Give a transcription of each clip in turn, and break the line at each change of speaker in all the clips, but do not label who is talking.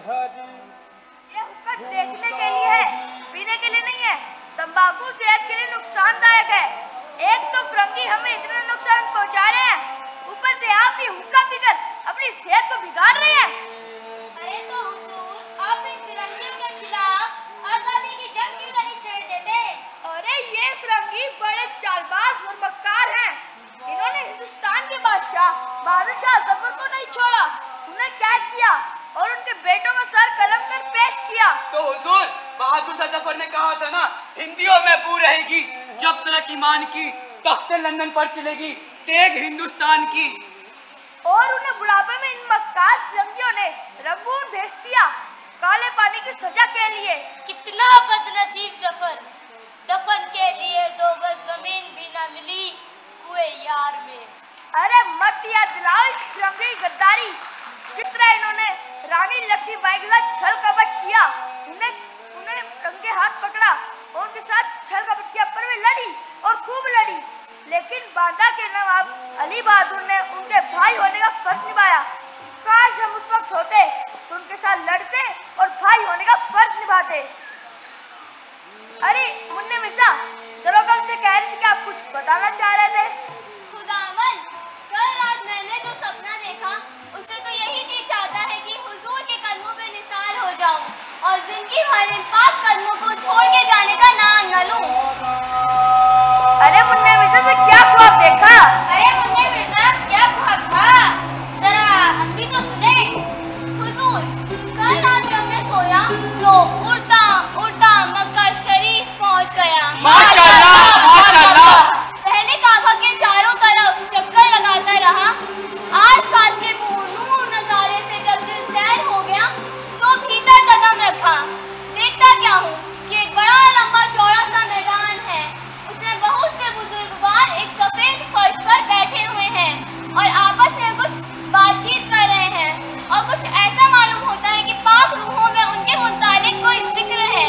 ये हुक्का देखने के लिए है, पीने के लिए नहीं है। तंबाकू सेहत के लिए नुकसानदायक है। एक तो फिरंगी हमें इतना नुकसान पहुंचा रहे हैं, ऊपर से आप ही हुक्का पीकर अपनी सेहत को बिगाड़ रहे हैं।
अरे तो हुजूर, आप इन फिरंगियों के खिलाफ आजादी की जंग क्यों नहीं छेड़ देते?
अरे ये फिरंगी बड़े चालबाज और मक्कार हैं। इन्होंने हिंदुस्तान के बहादुर शाह जफर को नहीं छोड़ा, उन्हें कैद किया और उनके बेटों का सर कलम कर पेश किया।
तो हुजूर, बहादुर शाह जफर ने कहा था ना, हिंदियों में बू रहेगी जब तक ईमान की, तख्ते लंदन पर चलेगी तेग हिंदुस्तान की।
और उन्हें बुढ़ापे में इन मक्कार फिरंगियों ने रंगून भेज दिया, काले पानी की सजा के लिए।
कितना बदनसीब जफर, दफन के लिए 2 गज जमीन भी न मिली कुए यार में।
अरे मत याद दिलाओ इस फिरंगी गद्दारी। जिस तरह इन्होंने रानी लक्ष्मीबाई के साथ छल कपट किया, उन्हें रंगे हाथ पकड़ा और उनके साथ छल कपट किया, पर वे लड़ी और खूब लड़ी। लेकिन बांदा के नवाब अली बहादुर ने उनके भाई होने का फर्ज निभाया। काश हम उस वक्त होते तो उनके साथ लड़ते और भाई होने का फर्ज निभाते। अरे मुन्ने मिर्जा, दरोगा से कह रही थी कि आप कुछ बताना चाह रहे थे।
खुदावन, कल रात मैंने जो सपना देखा, उससे तो यही जी चाहता है कि हुजूर के कदमों पे निसार हो जाऊं और जिंदगी भर इन पाक कदमों को छोड़ के जाने का नाम न लूं।
अरे मुन्ने मिर्जा से क्या ख्वाब देखा?
अरे मुन्ने मिर्जा, क्या ख्वाब था? जरा हम भी तो सुने। हुजूर, कल रात जब मैं सोया तो उड़ता उड़ता मक्का शरीफ पहुंच गया।
माशाअल्लाह, माशाअल्लाह।
पहले काबा के चारों तरफ चक्कर लगाता रहा। आसपास के नूर नजारे से जब दिल सैर हो गया तो भीतर कदम रखा। देखता क्या हूँ कि एक बड़ा लंबा चौड़ा सा मैदान है, उसमें बहुत से बुजुर्गवार एक सफेद फर्श पर बैठे हुए हैं और आपस में कुछ बातचीत कर रहे हैं और कुछ ऐसा मालूम होता है कि पाक रूहों में उनके मुतालिक कोई जिक्र है।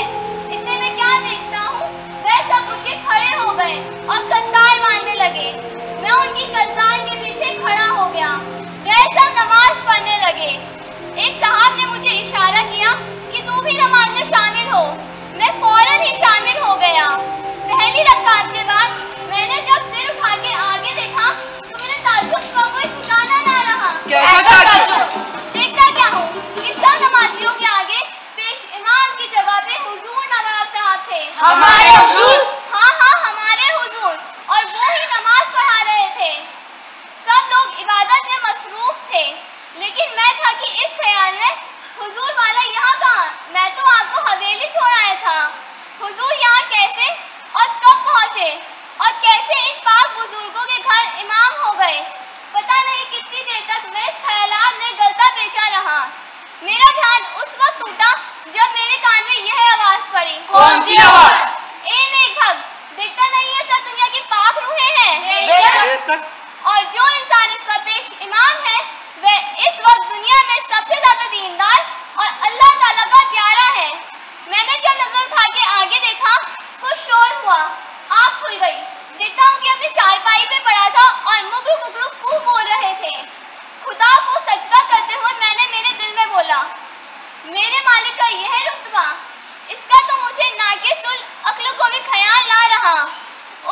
इतने में क्या देखता हूँ, वह सब उठ के खड़े हो गए और कतार बांधने लगे। मैं उनकी कतार के पीछे खड़ा हो गया। वह सब नमाज पढ़ने लगे। एक साहब ने मुझे इशारा किया कि तू भी नमाज में शामिल हो। मैं फौरन ही शामिल हो गया। पहली रकात के बाद मैंने जब सिर उठा के आगे देखा तो मेरे ताज्जुब का कोई ठिकाना ना रहा।
कैसा ताज्जुब?
देखता क्या हूँ कि सब नमाजियों के आगे पेश इमाम की जगह पे हुजूर नवाब साहब थे।
हमारे हुजूर?
हाँ हाँ, हमारे हुजूर, और वो ही नमाज पढ़ा रहे थे। सब लोग इबादत में मसरूफ थे, लेकिन मैं था कि इस ख्याल में हुजूर वाला यहाँ कहाँ, मैं तो आपको हवेली छोड़ आया था। हुजूर यहाँ कैसे और कब पहुँचे और कैसे इन पाक बुजुर्गों के घर इमाम हो गए, पता नहीं कितनी देर तक मैं इस ख्यालात में गलता पेचा रहा। मेरा ध्यान उस वक्त टूटा जब मेरे कान में यह आवाज पड़ी।
कौन सी आवाज?
ए नेक भग, देखता नहीं है सब दुनिया की पाक रूहें हैं।
बेशक।
और जो इंसान इसका पेश इमाम है वह इस वक्त दुनिया में सबसे ज्यादा दीनदार और अल्लाह ताला का प्यारा है। मैंने जब नजर उठा के आगे देखा, कुछ शोर हुआ, आँख खुल गई। देखता हूँ कि अपनी चारपाई पे पड़ा था और मुगरू मुगरू खूब बोल रहे थे। खुदा को सजदा करते हुए मैंने मेरे दिल में बोला, मेरे मालिक का यह रुतबा, इसका तो मुझे नाक़िसुल अक्ल को भी ख्याल ना रहा।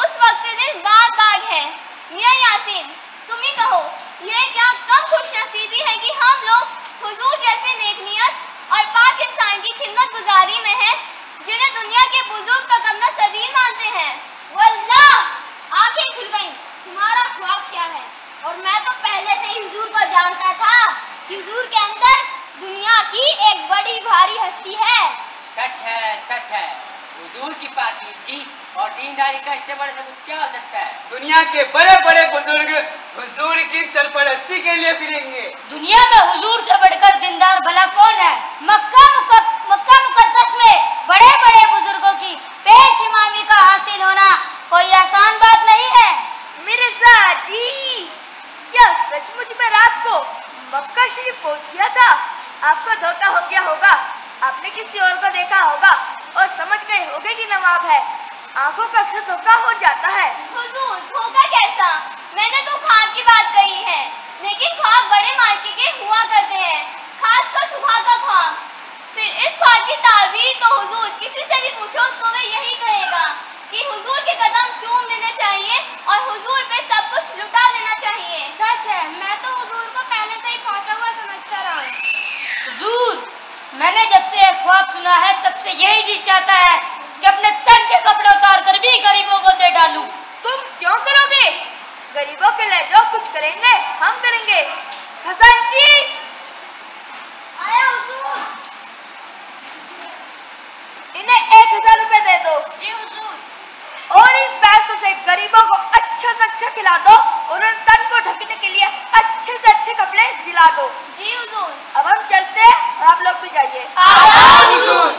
उस वक्त से दिल बाग बाग है। मियां यासीन, तुम ही कहो, यह क्या कम खुश नसीबी है कि हम लोग हुजूर जैसे नेकनियत और पाक इंसान की खिदमत गुजारी में हैं, जिन्हें दुनिया के बुजुर्ग का कमना सदीर मानते हैं। वल्लाह, आंखें खुल गईं। तुम्हारा ख्वाब क्या है? और मैं तो पहले से ही हुजूर को जानता था कि हुजूर के अंदर दुनिया की एक बड़ी भारी हस्ती है।
सच है, सच है। हुजूर की पाकीज़गी और दीनदारी का इससे बड़ा सबूत क्या हो सकता है?
दुनिया के बड़े बड़े बुजुर्ग हुजूर की सरपरस्ती के लिए फिरेंगे।
दुनिया में हुजूर से बढ़कर दीनदार भला कौन है? मक्का मुकद्दस में बड़े बड़े बुजुर्गों की पेश इमामी का हासिल होना कोई आसान बात नहीं है।
मिर्जा जी, क्या सचमुच में रात को मक्का शरीफ पहुंच गया था? आपको धोखा हो गया होगा, आपने किसी और को देखा होगा और समझ गए होगे कि नवाब है। आंखों का अक्सर धोखा हो जाता है।
हुजूर, धोखा कैसा? मैंने तो ख्वाब की बात कही है, लेकिन ख्वाब बड़े मार्के के हुआ करते हैं, खासकर सुबह का ख्वाब। कि हुजूर के कदम चूम देने चाहिए और हुजूर पे सब कुछ लुटा देना चाहिए।
सच है, मैं तो हुजूर को पहले से ही पहुंचा हुआ समझता रहा हूँ। हुजूर, मैंने जब से एक ख्वाब सुना है तब से यही जी चाहता है कि अपने तन के कपड़े उतार कर भी गरीबों को दे डालूं।
तुम क्यों करोगे? गरीबों के लिए जो कुछ करेंगे हम करेंगे। खजांची
आया हुजूर।
इन्हें 1000 रुपए दे दो।
जी हुजूर।
और इन पैसों से गरीबों को अच्छा से अच्छा खिला दो और उन तन को ढकने के लिए अच्छे से अच्छे कपड़े दिला दो।
जी हुजूर।
अब हम चलते हैं और आप लोग भी जाइए।
आदाब हुजूर।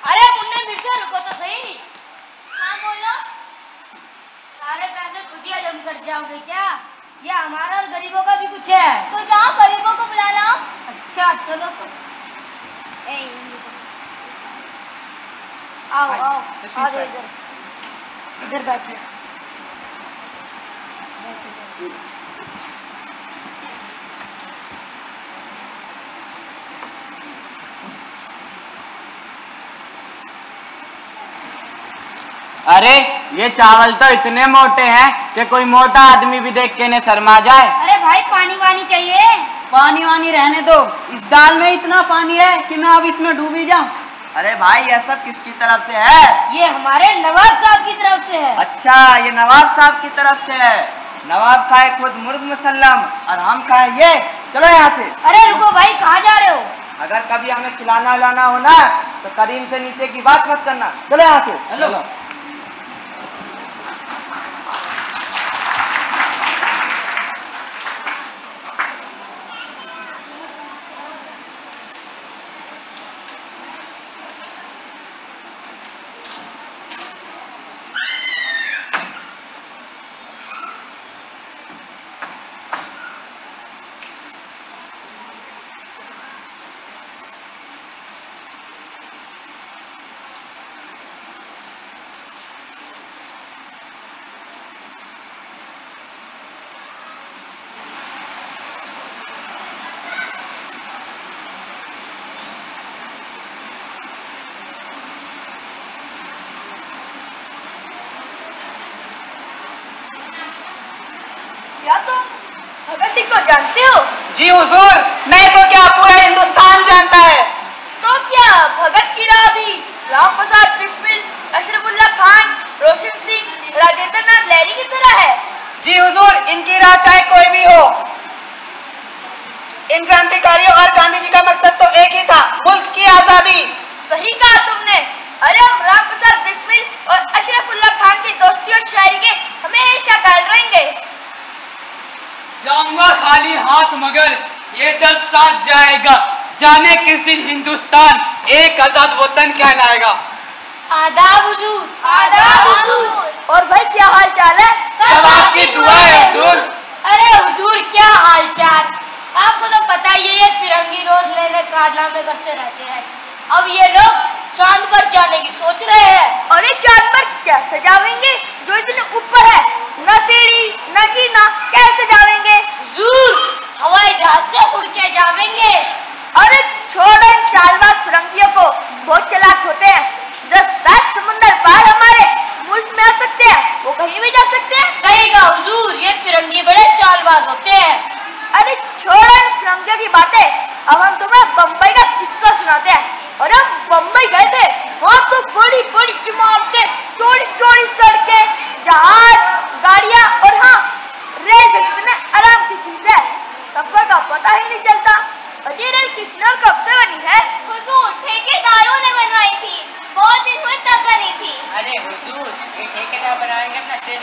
अरे मुन्ने मिर्चा, रुको तो सही।
हाँ बोलो।
सारे पैसे खुद ही जम कर जाओगे क्या? ये हमारा और गरीबों का भी कुछ है।
तो जाओ गरीबों को बुला लाओ।
अच्छा चलो तो। आओ आओ आओ इधर इधर बैठो।
अरे ये चावल तो इतने मोटे हैं कि कोई मोटा आदमी भी देख के इन्हें शर्मा जाए।
अरे भाई पानी वानी चाहिए।
पानी वानी रहने दो, इस दाल में इतना पानी है कि मैं अब इसमें डूब ही जाऊं।
अरे भाई यह सब किसकी तरफ से है?
ये हमारे नवाब साहब की तरफ से है।
अच्छा, ये नवाब साहब की तरफ से है। नवाब खाए खुद मुर्ग मुसल्लम और हम खाए ये। चलो यहाँ से।
अरे रुको भाई, कहाँ जा रहे हो?
अगर कभी हमें खिलाना उलाना हो ना तो करीम से नीचे की बात मत करना। चलो यहाँ से। चलो।
क्या तुम भगत सिंह को जानते हो?
जी हुजूर, नहीं तो क्या पूरा हिंदुस्तान जानता है।
तो क्या भगत की राह भी राम प्रसाद बिस्मिल, अशरफुल्लाह खान, रोशन सिंह, राजेंद्र नाथ लहरी की तरह है?
जी हुजूर, इनकी राह चाहे कोई भी हो, इन क्रांतिकारियों और गांधी जी का मकसद तो एक ही था, मुल्क की आजादी।
सही कहा तुमने। अरे हम राम प्रसाद बिस्मिल और अशरफुल्लाह खान की दोस्ती और शायरी के हमेशा कायल रहेंगे।
जाऊंगा खाली हाथ मगर ये दर्द साथ जाएगा। जाने किस दिन हिंदुस्तान एक आजाद वतन कहलाएगा।
आदाब हुजूर।
आदाब हुजूर। और भाई क्या हाल चाल है?
सब आपकी दुआ है हुजूर।
अरे हुजूर क्या हाल चाल? आपको तो पता ही है, ये फिरंगी रोज नए नए कारनामे करते रहते हैं। अब ये लोग चांद पर जाने की सोच रहे हैं।
और ये चांद पर क्या सजावेंगे जो इतने ऊपर है? न सीढ़ी न जीना, कैसे जावेंगे?
हुजूर हवाई जहाज से उड़ के जावेंगे।
अरे छोड़ो इन चालबाज फिरंगियों को, बहुत चालाक होते हैं। जो 7 समुंदर पार हमारे मुल्क में आ सकते हैं, वो कहीं भी जा सकते हैं।
सही कहा हुजूर, ये फिरंगी बड़े चालबाज होते हैं।
अरे छोड़ो इन फिरंगियों की बातें, अब हम तुम्हें बम्बई का किस्सा सुनाते हैं। और हम बम्बई गए थे, वहाँ तो बड़ी बड़ी इमारतें, चौड़ी चौड़ी सड़कें, जहाज, गाड़ियाँ और हाँ रेल कितने आराम की चीज है, सफर का पता ही नहीं चलता। अजय रेल किसने और कब से बनी है?
हुजूर ठेकेदारों ने बनवाई थी, बहुत दिन हुए तब बनी थी।
अरे हुजूर, ये ठेकेदार बनाएंगे अपना सिर।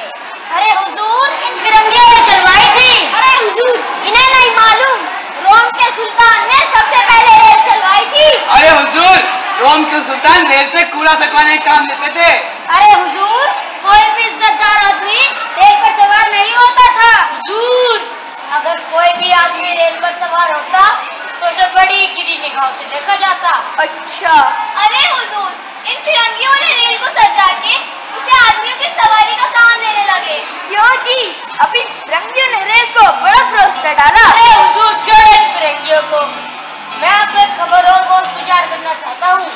अरे हुजूर इन फिरंगियों ने चलवाई थी।
अरे हुजूर इन्हें नहीं मालूम, रोम के सुल्तान ने सबसे पहले रेल चलवाई थी।
अरे हुजूर, रोम के सुल्तान रेल से कूड़ा फेंकवाने का काम लेते थे।
अरे हुजूर कोई भी इज्जतदार आदमी रेल पर सवार नहीं होता था। हुजूर अगर कोई भी आदमी रेल पर सवार होता तो उसे बड़ी गिरी निगाह से देखा जाता।
अच्छा,
अरे हुजूर इन फिरंगियों ने रेल को सजा के उसे आदमियों की सवारी का काम लेने लगे।
क्यों जी? अभी फिरंगियों ने रेल को बड़ा फरोख्त कर डाला।
अरे करता हूँ,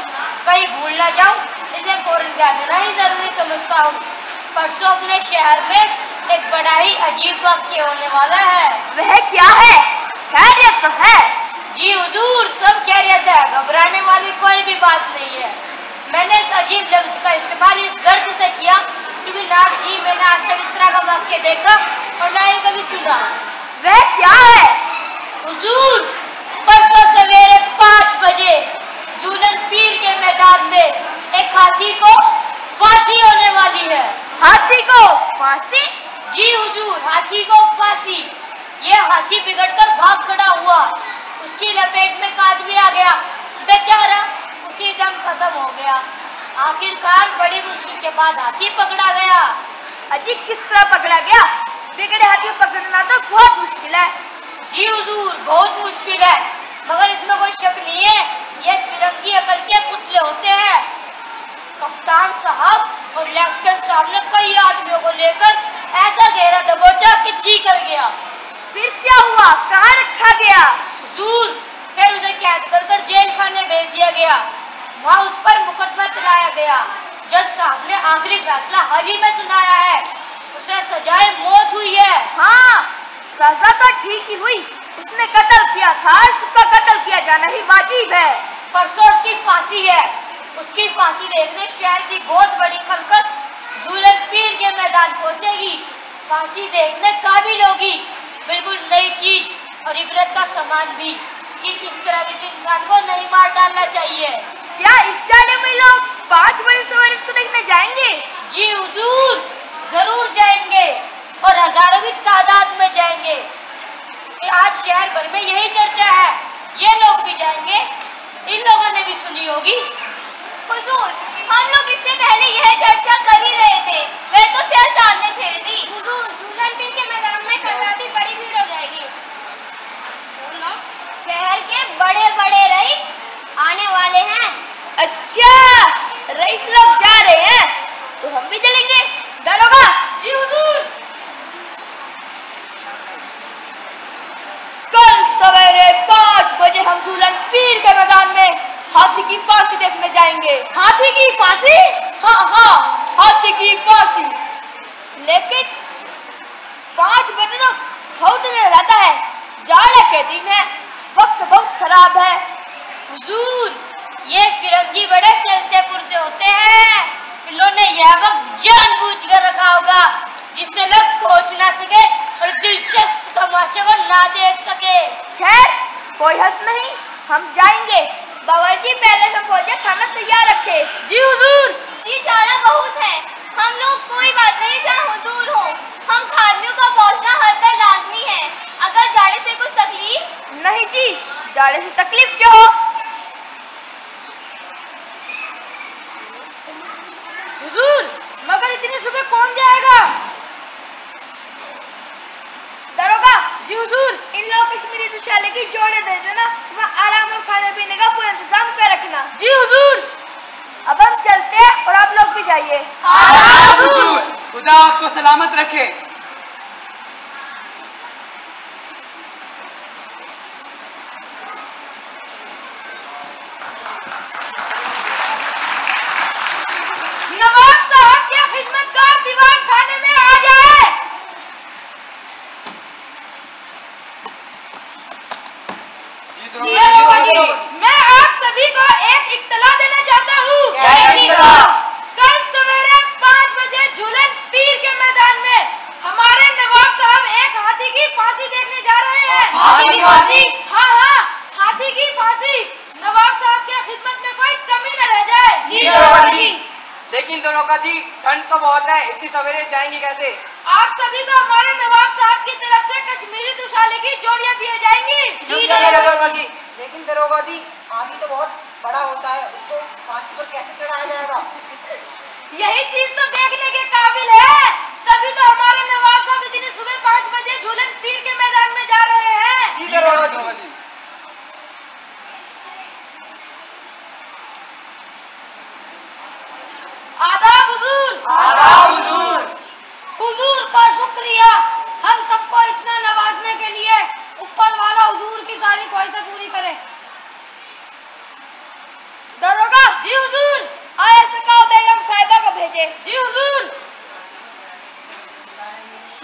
कहीं भूल ना जाऊँ, इसे फौरन ध्यान देना ही जरूरी समझता हूँ। परसों अपने शहर में एक बड़ा ही अजीब वाक्य होने वाला है।
वह क्या है? खैरियत तो है?
जी हुजूर, सब खैरियत है, घबराने वाली कोई भी बात नहीं है। मैंने इस अजीब लफ्ज का इस्तेमाल इस गर्ज से किया क्योंकि ना ही मैंने आज तक इस तरह का वाक्य देखा और ना ही कभी सुना।
वह क्या है?
हुजूर, परसों सवेरे 5 बजे झूलन पीर के मैदान में एक हाथी को फांसी होने वाली है।
हाथी को फांसी?
जी हुजूर, हाथी को फांसी। ये हाथी बिगड़कर भाग खड़ा हुआ, उसकी लपेट में एक आदमी आ गया, बेचारा उसी दम खत्म हो गया। आखिरकार बड़ी मुश्किल के बाद हाथी पकड़ा गया।
अजी किस तरह पकड़ा गया? बिगड़े हाथी को पकड़ना तो बहुत मुश्किल है।
जी हुजूर, बहुत मुश्किल है, मगर इसमें कोई शक नहीं है, ये फिरंगी अकल के पुतले होते हैं। कप्तान साहब और लेफ्टिनेंट साहब ने कई आदमियों को लेकर ऐसा घेरा दबोचा कि जी कर गया।
फिर क्या हुआ? कहाँ रखा गया?
हुजूर, फिर उसे कैद कर जेल खाने भेज दिया गया। वहाँ उस पर मुकदमा चलाया गया। जज साहब ने आखिरी फैसला हाल ही में सुनाया है, उसे सजाए मौत हुई है।
हाँ, सजा तो ठीक ही हुई। उसने कत्ल किया था, उसका कत्ल किया जाना ही वाजिब है।
परसों उसकी फांसी है। उसकी फांसी देखने शहर की बहुत बड़ी खलकत झूलन पीर के मैदान पहुंचेगी। फांसी देखने काबिल होगी, बिल्कुल नई चीज और इबरत का सामान भी कि इस तरह किसी इंसान को नहीं मार डालना चाहिए।
क्या इस जाने में लोग 5 बजे सवेरे इसको देखने जाएंगे?
जी हुजूर, जरूर जाएंगे और हजारों की तादाद में जाएंगे। कि आज शहर भर में यही चर्चा है, ये लोग भी जाएंगे। इन लोगों ने भी सुनी होगी।
हुजूर, हम लोग इससे पहले यह चर्चा कर ही रहे थे, वह तो सियासत ने छेड़ दी। हुजूर, झूलन पीर के मैदान में कल रात ही बड़ी भीड़ हो जाएगी। शहर के बड़े बड़े रईस आने वाले हैं।
अच्छा, रईस लोग जा रहे हैं तो हम भी चलेंगे। दरोगा।
जी हुजूर।
कल सवेरे 5 बजे हम झूलन पीर के मैदान में हाथी की फांसी देखने जाएंगे।
हाथी की फांसी?
हाँ, हाथी की फांसी। लेकिन 5 बजे तो बहुत देर रहता है, जाड़े के दिन है, वक्त बहुत खराब है।
हुजूर, ये फिरंगी बड़े चलते पुरजे होते हैं। इन्होंने यह वक्त जानबूझकर रखा होगा जिससे लोग पहुंच ना सके और दिलचस्प तमाशे को ना देख सके।
खैर, कोई हर्ष नहीं, हम जाएंगे। बावर्ची पहले से भोजन खाना तैयार रखे।
जी हुजूर।
जी जाड़ा बहुत है, हम लोग कोई बात नहीं जहाँ हुजूर हो। हम खादियों का पहुँचना हर दर लाजमी है। अगर जाड़े से कुछ तकलीफ?
नहीं जी, जाड़े से तकलीफ क्यों हो?
हुजूर, मगर इतनी सुबह कौन जाएगा?
दरोगा।
जी हुजूर।
इन लोग कश्मीरी दुशाले की जोड़े दे देना, वहाँ आराम और खाने पीने का पूरा इंतजाम कर रखना।
जी हुजूर।
अब हम चलते हैं और आप लोग भी जाइए।
खुदा आपको सलामत रखे।
नवाब साहब के खिदमतगार दीवान खाने में आ जाए। मैं आप सभी को एक इत्तला देना चाहता हूँ। कल सवेरे 5 बजे झूलन पीर के मैदान में हमारे नवाब साहब एक हाथी की फांसी देखने जा रहे हैं।
हाथी की फांसी?
हाँ, हाथी की फांसी। नवाब साहब के खिदमत में कोई कमी न रह जाए।
जी। लेकिन दरोगा जी, ठंड तो बहुत है, इतनी सवेरे जाएंगे कैसे?
आप सभी को हमारे नवाब साहब की तरफ से कश्मीरी दुशाले की जोड़ियां दी जाएंगी।
जी दरोगा जी।
लेकिन दरोगा जी, आदमी तो बहुत बड़ा होता है, उसको फांसी पर कैसे चढ़ाया जाएगा?
यही चीज तो देखने के काबिल है। तभी तो हमारे नवाब साहब इतनी सुबह 5 बजे झूलन पीर के मैदान में जा रहे हैं।
जी दरोगा जी।
आदाब हुजूर।
आदाब हुजूर।
हुजूर का शुक्रिया हम सबको इतना नवाजने के लिए। ऊपर वाला हुजूर की सारी ख्वाहिशें पूरी करे।
दरोगा
जी हुजूर।
आया सकाओ बेगम साहिबा को भेजे।
जी हुजूर।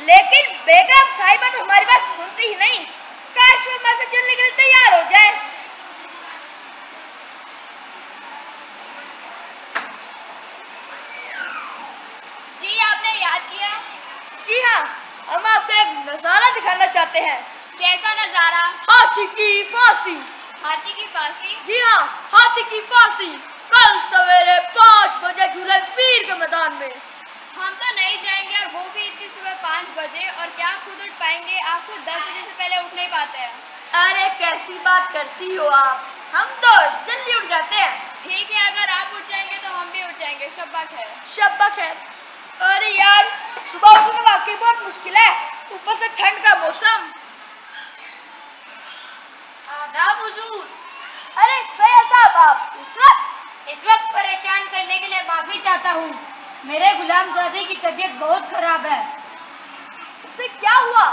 लेकिन बेगम साहिबा तो हमारी बात सुनती ही नहीं। काश वो हमारे से चलने के लिए तैयार हो जाए।
जी आपने याद किया?
जी हाँ, हम आपको एक नजारा दिखाना चाहते हैं।
कैसा नजारा?
हाथी की फांसी।
हाथी की फांसी?
जी हाँ, हाथी की फांसी कल सवेरे 5 बजे झूलन पीर के मैदान में।
हम तो नहीं जाएंगे, और वो भी इतनी सुबह 5 बजे। और क्या खुद उठ पाएंगे? आप खुद 10 बजे से पहले उठ नहीं पाते हैं।
अरे कैसी बात करती हो आप, हम तो जल्दी उठ जाते हैं।
ठीक है, अगर आप उठ जाएंगे तो हम भी उठ जाएंगे। शब्बा खैर।
शब्बा खैर। अरे यार, सुबह उठना वाकई बहुत मुश्किल है, ऊपर से ठंड का मौसम।
आदाब हुजूर।
अरे सैयद साहब, आप
इस वक्त परेशान करने के लिए माफी चाहता हूँ। मेरे गुलामजादे की तबीयत बहुत खराब है।
उसे क्या हुआ?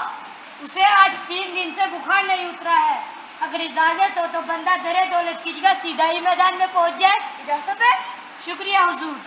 उसे आज 3 दिन से बुखार नहीं उतरा है। अगर इजाजत हो तो बंदा दरे दौलत की जगह सीधा ही मैदान में पहुँच जाए।
इजाजत है?
शुक्रिया हुजूर।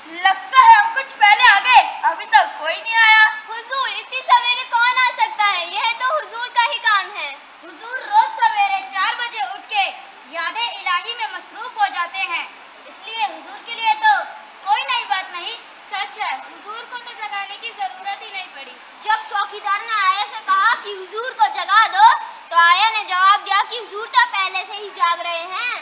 लगता है हम कुछ पहले आ गए, अभी तक कोई नहीं आया।
हुजूर, इतनी सवेरे कौन आ सकता है? यह तो हुजूर का ही काम है।
हुजूर रोज सवेरे 4 बजे उठ के यादें इलाही में मसरूफ हो जाते हैं, इसलिए हुजूर के लिए तो कोई नई बात नहीं।
सच है, हुजूर को तो जगाने की जरूरत ही नहीं पड़ी।
जब चौकीदार ने आया से कहा कि हुजूर को जगा दो, तो आया ने जवाब दिया कि हुजूर तो पहले से ही जाग रहे हैं।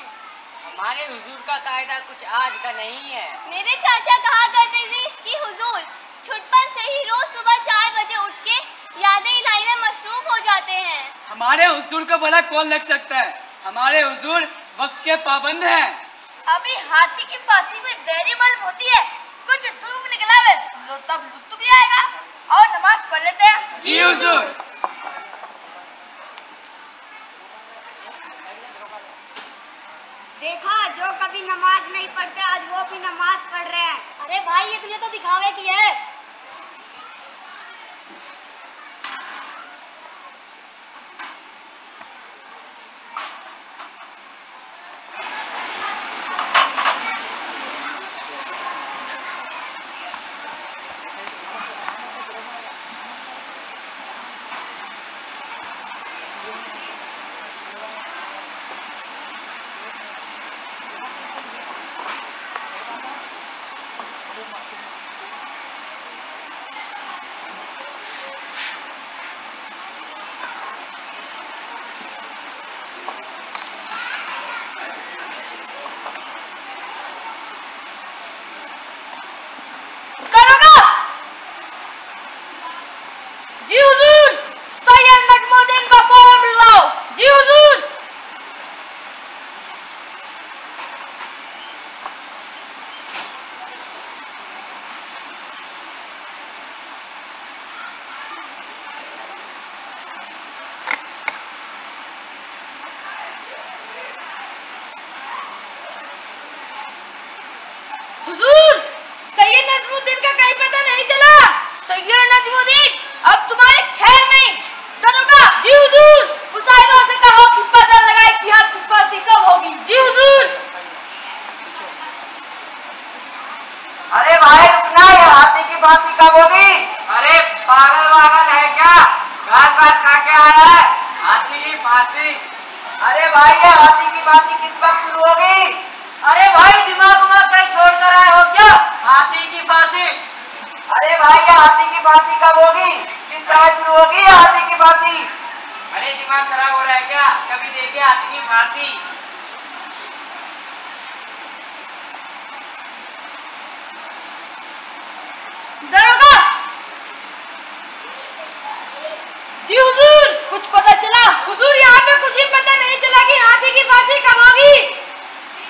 हमारे हुजूर का कायदा कुछ आज का नहीं है।
मेरे चाचा कहा करते थे कि हुजूर छुटपन से ही रोज सुबह 4 बजे उठ के यादें इलाही में मशरूफ हो जाते हैं।
हमारे हुजूर को भला कौन लग सकता है? हमारे हुजूर वक्त के पाबंद हैं।
अभी हाथी की फांसी में देरी मालूम होती है, कुछ धूप निकला है तब लुत्फ भी आएगा। और नमाज पढ़ लेते हैं।
जी हुजूर।
देखा, जो कभी नमाज नहीं पढ़ते आज वो भी नमाज पढ़ रहे हैं।
अरे भाई, ये तूने तो दिखावे की है।
सैयद नजमुद्दीन, अब तुम्हारे खैर नहीं। दरोगा। जी हुजूर। मुसाहिबा से कहो कि पता लगाए कि हाथी की फांसी कब होगी। जी हुजूर।
अरे भाई रुकना, ये हाथी की फांसी कब होगी?
अरे पागल है क्या? घास खा के आया है, हाथी की फांसी।
अरे भाई ये हाथी की फांसी किस वक्त शुरू होगी?
अरे भाई दिमाग कहीं छोड़ कर आए हो क्या? हाथी की फांसी।
अरे भाई ये हाथी की फांसी कब होगी? किस समय शुरू होगी ये हाथी की फांसी?
अरे दिमाग खराब हो रहा है क्या? कभी देखे हाथी की फांसी?
दरोगा। जी हुजूर, कुछ पता चला? हुजूर यहाँ पे कुछ ही पता नहीं चला कि हाथी की फांसी कब होगी।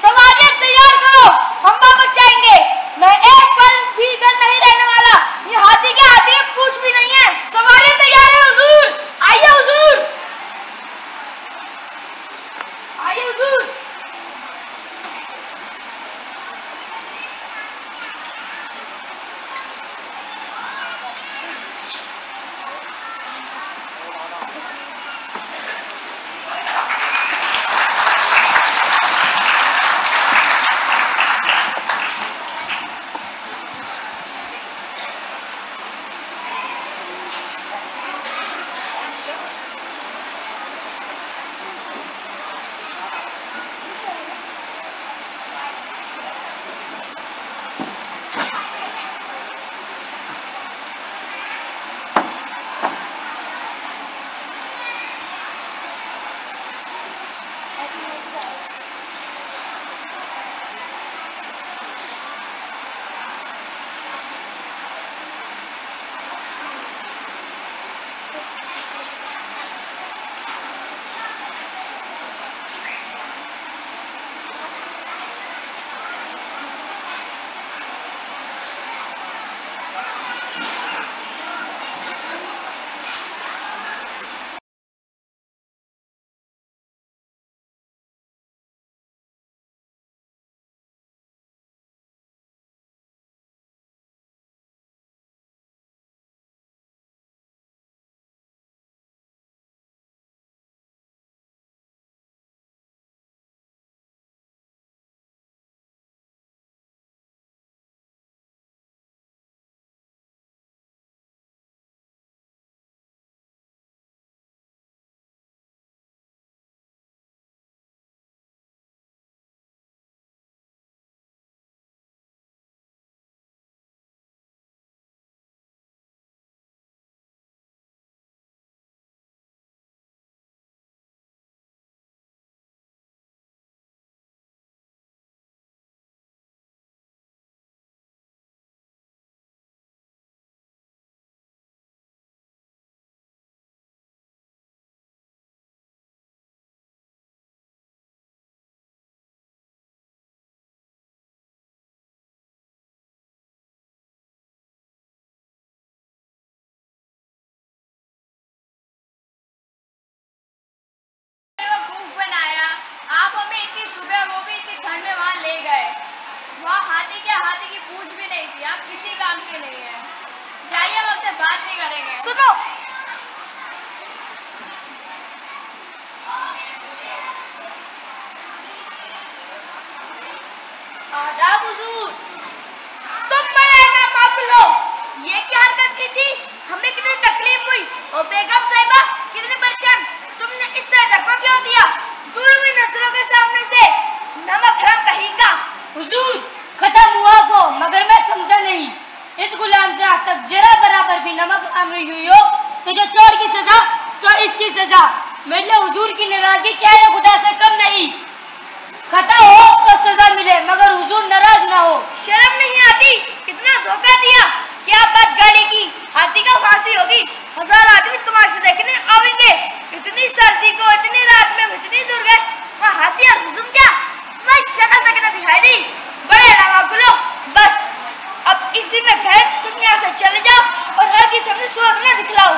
सवारियां तैयार करो, हम वापस जाएंगे। मैं एक पल भी इधर नहीं रहने वाला। ये हाथी के कुछ भी नहीं है। सवारियां तैयार है हुजूर। आइए हुजूर, आइए हुजूर। हाथी की पूछ भी नहीं थी, आप किसी काम के नहीं है। जाइए, हम आपसे बात नहीं करेंगे। सुनो, आदाब हुजूर। तुम बड़े नाकाबिल हो। ये क्या हरकत की थी? हमें कितनी तकलीफ हुई और बेगम साहिबा कितनी परेशान। तुमने इस तरह धक्का क्यों दिया? दूर की नजरों के सामने से नमक हराम कहेगा।
हुजूर, खत्म हुआ वो, मगर मैं समझा नहीं। इस गुलाम से आज तक जरा बराबर भी नमक हरामी हुई हो तो जो चोर की सजा सो इसकी सजा। मेरे हुजूर की नाराजगी क्या है, खुदा से कम नहीं। खता हो तो सजा मिले, मगर हुजूर नाराज ना हो।
शर्म नहीं आती? कितना धोखा दिया। क्या बात गाड़ी की? हाथी का फांसी होगी, 1000 आदमी तमाशा देखने आवेंगे। इतनी सर्दी को इतनी रात में इतनी दूर गए और हाथी और हुजूम क्या? मैं शक्ल तक न दिखाई दी। बड़े नावाकुलो, बस अब इसी में गए। तुम यहाँ से चले जाओ और हर किसी में सुहाग न दिखलाओ।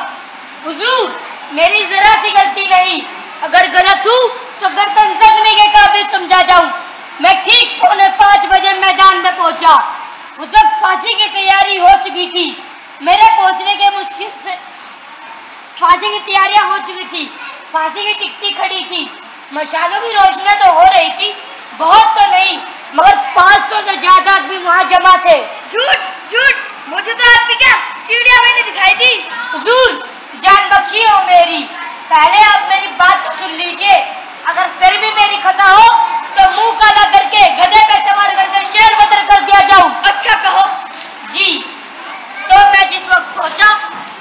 हुजूर, मेरी जरा सी गलती नहीं। अगर गलत हूँ तो गर्दन सकने के काबिल समझा जाऊं। मैं ठीक 4:45 बजे मैदान में पहुंचा। उस वक्त फांसी की तैयारी हो चुकी थी। मेरे पहुंचने के मुश्किल से फांसी की तैयारियां हो चुकी थी। फांसी की टिकटी खड़ी थी। मशालों की रोशनी तो हो रही थी, बहुत तो नहीं, मगर 500 से ज्यादा आदमी वहाँ जमा थे।
झूठ झूठ, मुझे तो आदमी क्या चिड़िया भी नहीं दिखाई दी।
हुजूर, जान बख्शी हो मेरी, पहले आप मेरी बात तो सुन लीजिए। अगर फिर भी मेरी खता हो तो मुंह काला करके गधे पे सवार करके शेर बदर कर दिया जाऊं।
अच्छा कहो।
जी, तो मैं जिस वक्त पहुंचा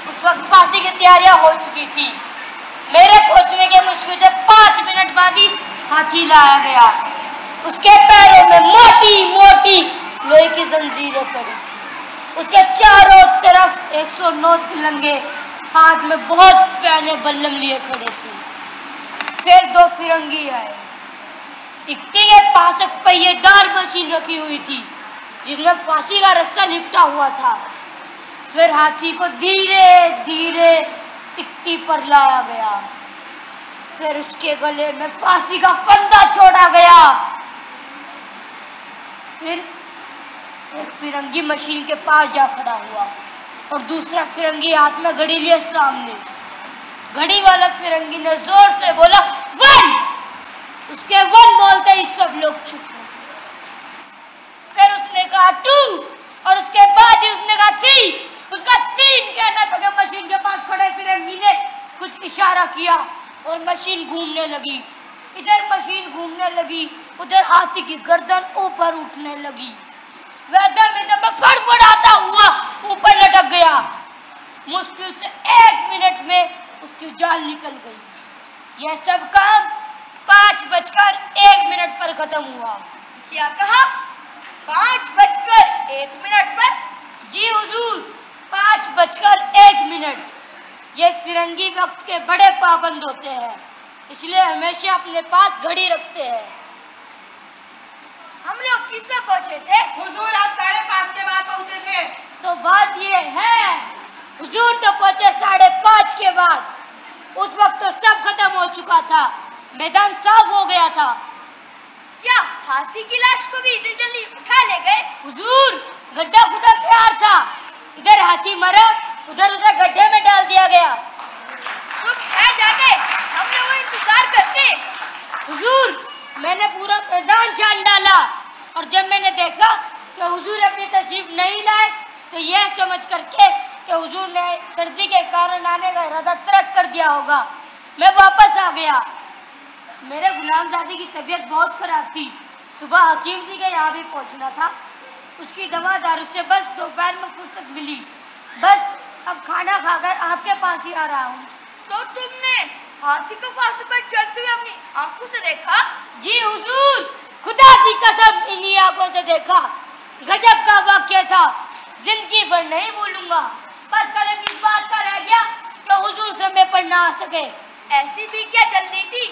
उस वक्त फांसी की तैयारियां हो चुकी थी। मेरे पहुंचने के मुश्किल से 5 मिनट बाद ही हाथी लाया गया। उसके पैरों में मोटी मोटी लोहे की जंजीरें पड़ी। उसके चारों तरफ 109 तिलंगे हाथ में बहुत प्यारे बल्लम लिए खड़े थे। फिर 2 फिरंगी आए। टिकटी के पास एक पहिएदार मशीन रखी हुई थी जिसमें फांसी का रस्सा लिपटा हुआ था। फिर हाथी को धीरे धीरे टिकटी पर लाया गया। फिर उसके गले में फांसी का फंदा छोड़ा गया। फिर एक फिरंगी मशीन के पास जा खड़ा हुआ और दूसरा फिरंगी हाथ में घड़ी लिए सामने। घड़ी वाला फिरंगी ने जोर से बोला 1। उसके 1 बोलते ही सब लोग चुप हो। फिर उसने कहा 2 और उसके बाद ही उसने कहा 3। उसका 3 कहना था कि मशीन के पास खड़े फिरंगी ने कुछ इशारा किया और मशीन घूमने लगी। इधर मशीन घूमने लगी, उधर हाथी की गर्दन ऊपर उठने लगी। वह दम में फड़फड़ाता हुआ ऊपर लटक गया। मुश्किल से 1 मिनट में उसकी जान निकल गई। यह सब काम 5:01 पर खत्म हुआ।
क्या कहा? 5:01 पर?
जी हुजूर, 5:01। ये फिरंगी वक्त के बड़े पाबंद होते हैं, इसलिए हमेशा अपने पास घड़ी रखते हैं।
हम लोग किससे पहुंचे थे?
हुजूर आप 5:30 के बाद पहुंचे थे।
तो बात ये है, हुजूर तो पहुंचे 5:30 के बाद। उस वक्त तो सब खत्म हो चुका था, मैदान साफ हो गया था।
क्या हाथी की लाश को भी इतनी जल्दी उठा ले गए?
हुजूर, गड्ढा खुदा तैयार था। इधर हाथी मरा, उधर उसे गड्ढे में डाल दिया गया।
तुम ठहर जाते, हम लोग इंतजार करते।
हुजूर, मैंने पूरा मैदान छान डाला और जब मैंने देखा कि हुजूर अपनी तशरीफ नहीं लाए तो यह समझ करके कि हुजूर ने सर्दी के कारण आने का इरादा तर्क कर दिया होगा, मैं वापस आ गया। मेरे गुलामजादी की तबीयत बहुत खराब थी। सुबह हकीम जी के यहाँ भी पहुँचना था। उसकी दवा दारू से बस दोपहर में फुर्सत मिली। बस अब खाना खाकर आपके पास ही आ रहा हूँ।
तो तुमने हाथी को फांसी पर चढ़ते हुए अपनी आंखों से देखा?
जी हुजूर, खुदा की कसम इन्हीं आंखों से देखा। गजब का वाक़या था, जिंदगी भर नहीं भूलूंगा। बस कल इस बात का रह गया कि हुजूर समय पर ना आ सके।
ऐसी भी क्या जल्दी थी?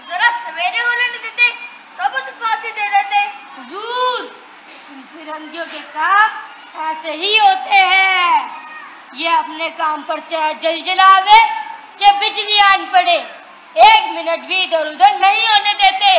जरा सवेरे होने देते, तब उसे फांसी दे देते।
हुजूर, इन फिरंगियों के काम ऐसे ही होते हैं। ये अपने काम पर चाहे जल जलावे चाहे बिजली आन पड़े, 1 मिनट भी इधर उधर नहीं होने देते।